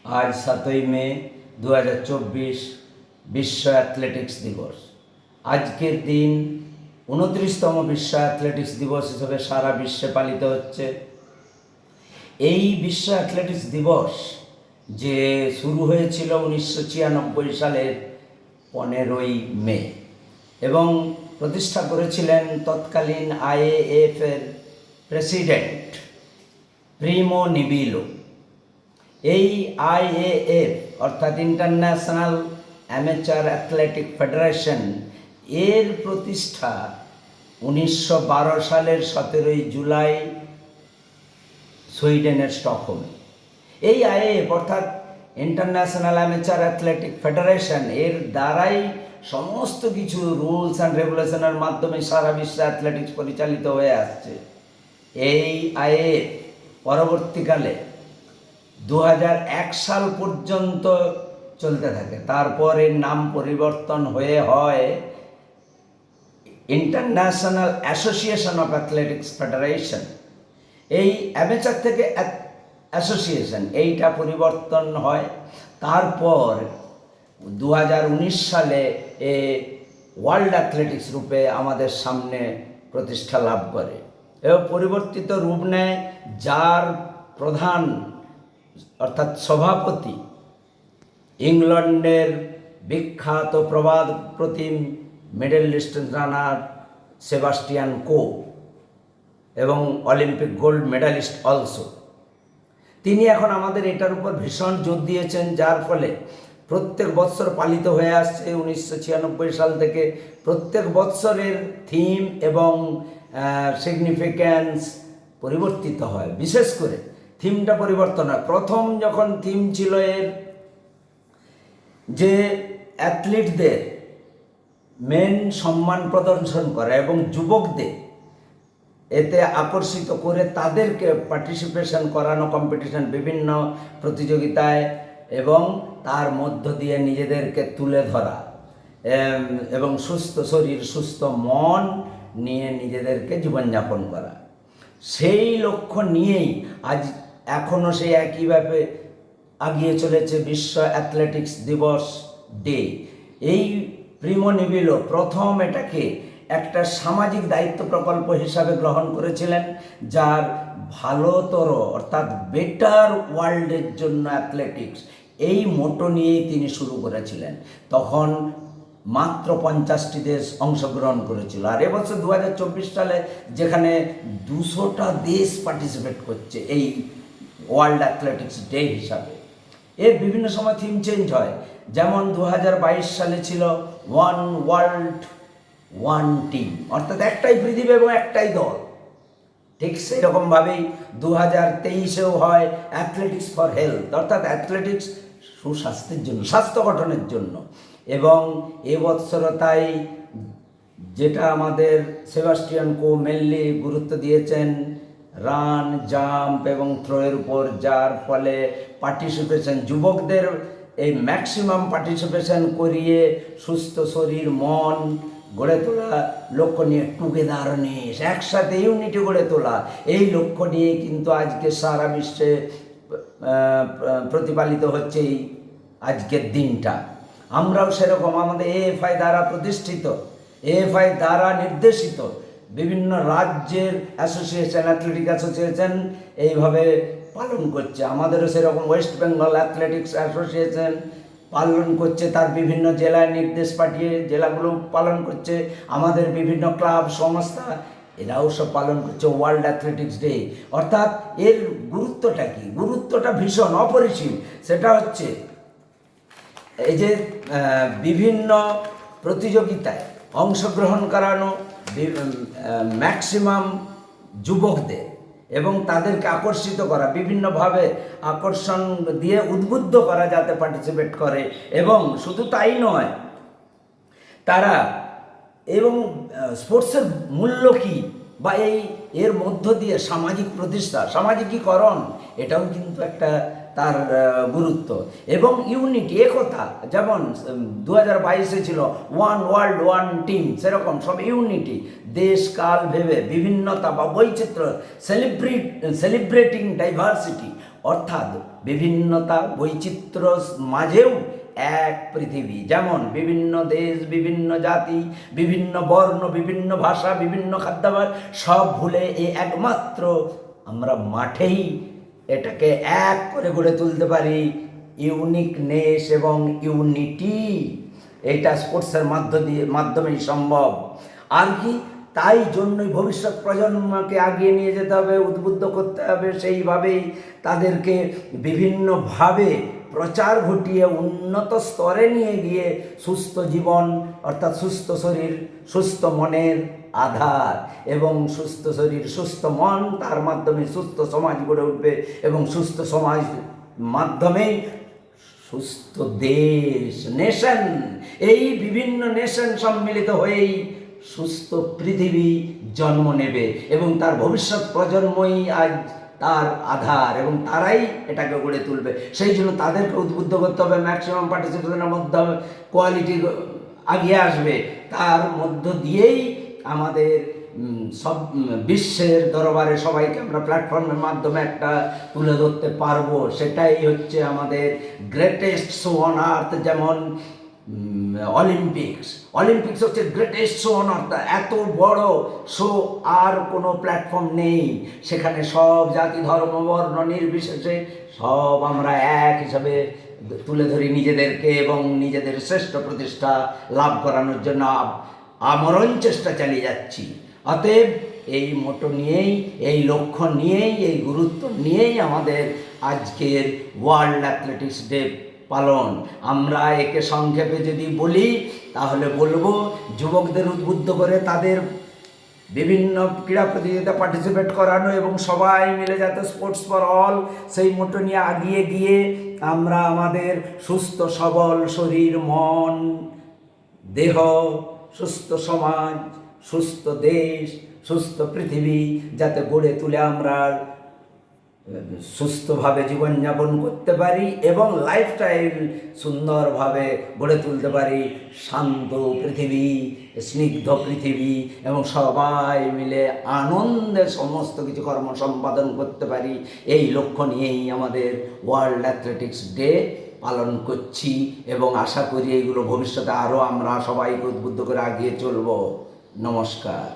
আজ 7ই মে 2024 বিশ্ব অ্যাথলেটিক্স দিবস। আজকের দিন 29তম বিশ্ব অ্যাথলেটিক্স দিবস হিসেবে সারা বিশ্বে পালিত হচ্ছে। এই বিশ্ব অ্যাথলেটিক্স দিবস যে শুরু হয়েছিল 1996 সালের 15ই মে এবং প্রতিষ্ঠা করেছিলেন তৎকালীন আইএএফের প্রেসিডেন্ট প্রিমো নিবিলো। এই আইএএফ অর্থাৎ ইন্টারন্যাশনাল অ্যামেচার অ্যাথলেটিক ফেডারেশন এর প্রতিষ্ঠা 1912 সালের 17ই জুলাই সুইডেনের স্টকহোমে। এই আইএএফ অর্থাৎ ইন্টারন্যাশনাল অ্যামেচার অ্যাথলেটিক ফেডারেশন এর দ্বারাই সমস্ত কিছু রুলস অ্যান্ড রেগুলেশনের মাধ্যমে সারা বিশ্বে অ্যাথলেটিক্স পরিচালিত হয়ে আসছে। এই আইএএফ পরবর্তীকালে 2001 সাল পর্যন্ত চলতে থাকে। তারপর এর নাম পরিবর্তন হয় international association of athletics federation. এই অ্যামেচার থেকে অ্যাসোসিয়েশন এইটা পরিবর্তন হয়। তারপর 2019 সালে এ ওয়ার্ল্ড অ্যাথলেটিক্স রূপে আমাদের সামনে প্রতিষ্ঠা লাভ করে এবং পরিবর্তিত রূপ নেয়, যার প্রধান অর্থাৎ সভাপতি ইংল্যান্ডের বিখ্যাত প্রবাদ প্রতিম মেডেলিস্ট রানার সেবাস্টিয়ান কো এবং অলিম্পিক গোল্ড মেডালিস্ট অলসো। তিনি এখন আমাদের এটার উপর ভীষণ জোর দিয়েছেন, যার ফলে প্রত্যেক বৎসর পালিত হয়ে আসছে 1996 সাল থেকে। প্রত্যেক বৎসরের থিম এবং সিগনিফিক্যান্স পরিবর্তিত হয়। বিশেষ করে থিমটা পরিবর্তন হয়। প্রথম যখন থিম ছিল এর যে অ্যাথলিটদের মেন সম্মান প্রদর্শন করা এবং যুবকদের এতে আকর্ষিত করে তাদেরকে পার্টিসিপেশন করানো, কম্পিটিশন বিভিন্ন প্রতিযোগিতায়, এবং তার মধ্য দিয়ে নিজেদেরকে তুলে ধরা এবং সুস্থ শরীর সুস্থ মন নিয়ে নিজেদেরকে জীবনযাপন করা, সেই লক্ষ্য নিয়েই আজ এখনও সেই একইভাবে এগিয়ে চলেছে বিশ্ব অ্যাথলেটিক্স দিবস ডে। এই প্রিমো নিবিলো প্রথম এটাকে একটা সামাজিক দায়িত্ব প্রকল্প হিসাবে গ্রহণ করেছিলেন, যার ভালোতর অর্থাৎ বেটার ওয়ার্ল্ডের জন্য অ্যাথলেটিক্স এই মোটো নিয়েই তিনি শুরু করেছিলেন। তখন মাত্র 50টি দেশ অংশগ্রহণ করেছিল, আর এবছর 2024 সালে যেখানে 200টা দেশ পার্টিসিপেট করছে এই ওয়ার্ল্ড অ্যাথলেটিক্স ডে হিসাবে। এর বিভিন্ন সময় থিম চেঞ্জ হয়। যেমন 2022 সালে ছিল ওয়ান ওয়ার্ল্ড ওয়ান টিম, অর্থাৎ একটাই পৃথিবী এবং একটাই দল। ঠিক সেই রকমভাবেই 2023-এও হয় অ্যাথলেটিক্স ফর হেলথ, অর্থাৎ অ্যাথলেটিক্স সুস্বাস্থ্যের জন্য, স্বাস্থ্য গঠনের জন্য। এবং এবছরও তাই, যেটা আমাদের সেবাস্টিয়ান কো মেনলি গুরুত্ব দিয়েছেন রান, জাম্প এবং থ্রোয়ের উপর, যার ফলে পার্টিসিপেশন যুবকদের এই ম্যাক্সিমাম পার্টিসিপেশন করিয়ে সুস্থ শরীর মন গড়ে তোলা লক্ষ্য নিয়ে, টুগেদারনেস একসাথে ইউনিটি গড়ে তোলা, এই লক্ষ্য নিয়ে কিন্তু আজকে সারা বিশ্বে প্রতিপালিত হচ্ছে এই আজকের দিনটা। আমরাও সেরকম আমাদের এএফআই দ্বারা প্রতিষ্ঠিত, এএফআই দ্বারা নির্দেশিত বিভিন্ন রাজ্যের অ্যাসোসিয়েশন, অ্যাথলেটিক অ্যাসোসিয়েশন এইভাবে পালন করছে। আমাদেরও সেরকম ওয়েস্ট বেঙ্গল অ্যাথলেটিক্স অ্যাসোসিয়েশন পালন করছে, তার বিভিন্ন জেলায় নির্দেশ পাঠিয়ে জেলাগুলো পালন করছে। আমাদের বিভিন্ন ক্লাব সংস্থা এরাও সব পালন করছে ওয়ার্ল্ড অ্যাথলেটিক্স ডে। অর্থাৎ এর গুরুত্বটা কি? গুরুত্বটা ভীষণ অপরিসীম। সেটা হচ্ছে এই যে বিভিন্ন প্রতিযোগিতায় অংশগ্রহণ করানো ম্যাক্সিমাম যুবকদের এবং তাদেরকে আকর্ষিত করা, বিভিন্নভাবে আকর্ষণ দিয়ে উদ্বুদ্ধ করা যাতে পার্টিসিপেট করে। এবং শুধু তাই নয়, তারা এবং স্পোর্টসের মূল্য কী বা এর মধ্য দিয়ে সামাজিক প্রতিষ্ঠা, সামাজিকীকরণ, এটাও কিন্তু একটা তার গুরুত্ব। এবং ইউনিটি, একতা, যেমন 2022-এ ছিল ওয়ান ওয়ার্ল্ড ওয়ান টিম, সেরকম সব ইউনিটি, দেশ কাল ভেবে বিভিন্নতা বা বৈচিত্র্য, সেলিব্রেটিং ডাইভার্সিটি, অর্থাৎ বিভিন্নতা বৈচিত্র্য মাঝেও এক পৃথিবী। যেমন বিভিন্ন দেশ, বিভিন্ন জাতি, বিভিন্ন বর্ণ, বিভিন্ন ভাষা, বিভিন্ন খাদ্যাভ্যাস সব ভুলে এই একমাত্র আমরা মাঠেই এটাকে এক করে গড়ে তুলতে পারি। ইউনিকনেস এবং ইউনিটি, এটা স্পোর্টসের মাধ্যমেই সম্ভব। আর কি, তাই জন্যই ভবিষ্যৎ প্রজন্মকে আগিয়ে নিয়ে যেতে হবে, উদ্বুদ্ধ করতে হবে, সেইভাবেই তাদেরকে বিভিন্নভাবে প্রচার ঘটিয়ে উন্নত স্তরে নিয়ে গিয়ে সুস্থ জীবন অর্থাৎ সুস্থ শরীর সুস্থ মনের আধার, এবং সুস্থ শরীর সুস্থ মন, তার মাধ্যমে সুস্থ সমাজ গড়ে উঠবে, এবং সুস্থ সমাজ মাধ্যমেই সুস্থ দেশ, নেশন, এই বিভিন্ন নেশন সম্মিলিত হয়েই সুস্থ পৃথিবী জন্ম নেবে, এবং তার ভবিষ্যৎ প্রজন্মই আজ তার আধার, এবং তারাই এটাকে গড়ে তুলবে। সেই জন্য তাদেরকে উদ্বুদ্ধ করতে হবে, ম্যাক্সিমাম পার্টিসিপেশনের মাধ্যমে কোয়ালিটি আগিয়ে আসবে, তার মধ্য দিয়েই আমাদের সব বিশ্বের দরবারে সবাইকে আমরা প্ল্যাটফর্মের মাধ্যমে একটা তুলে ধরতে পারবো। সেটাই হচ্ছে আমাদের গ্রেটেস্ট শো অন আর্থ। যেমন অলিম্পিক্স হচ্ছে গ্রেটেস্ট শো অন আর্থ। এত বড় শো আর কোনো প্ল্যাটফর্ম নেই। সেখানে সব জাতি ধর্ম বর্ণ নির্বিশেষে সব আমরা এক হিসাবে তুলে ধরি নিজেদেরকে, এবং নিজেদের শ্রেষ্ঠ প্রতিষ্ঠা লাভ করানোর জন্য আমরণ চেষ্টা চালিয়ে যাচ্ছি। অতএব এই মোটো নিয়েই, এই লক্ষ্য নিয়েই, এই গুরুত্ব নিয়েই আমাদের আজকের ওয়ার্ল্ড অ্যাথলেটিক্স ডে পালন। আমরা একে সংক্ষেপে যদি বলি তাহলে বলবো, যুবকদের উদ্বুদ্ধ করে তাদের বিভিন্ন ক্রীড়া প্রতিযোগিতা পার্টিসিপেট করানো, এবং সবাই মিলে যাতে স্পোর্টস ফর অল সেই মোটো নিয়ে আগিয়ে গিয়ে আমরা আমাদের সুস্থ সবল শরীর মন দেহ, সুস্থ সমাজ, সুস্থ দেশ, সুস্থ পৃথিবী যাতে গড়ে তুলে আমরা সুস্থভাবে জীবনযাপন করতে পারি, এবং লাইফস্টাইল সুন্দরভাবে গড়ে তুলতে পারি। শান্ত পৃথিবী, স্নিগ্ধ পৃথিবী, এবং সবাই মিলে আনন্দে সমস্ত কিছু কর্ম সম্পাদন করতে পারি। এই লক্ষ্য নিয়েই আমাদের ওয়ার্ল্ড অ্যাথলেটিক্স ডে পালন করছি, এবং আশা করি এইগুলো ভবিষ্যতে আরও আমরা সবাইকে উদ্বুদ্ধ করে এগিয়ে চলব। নমস্কার।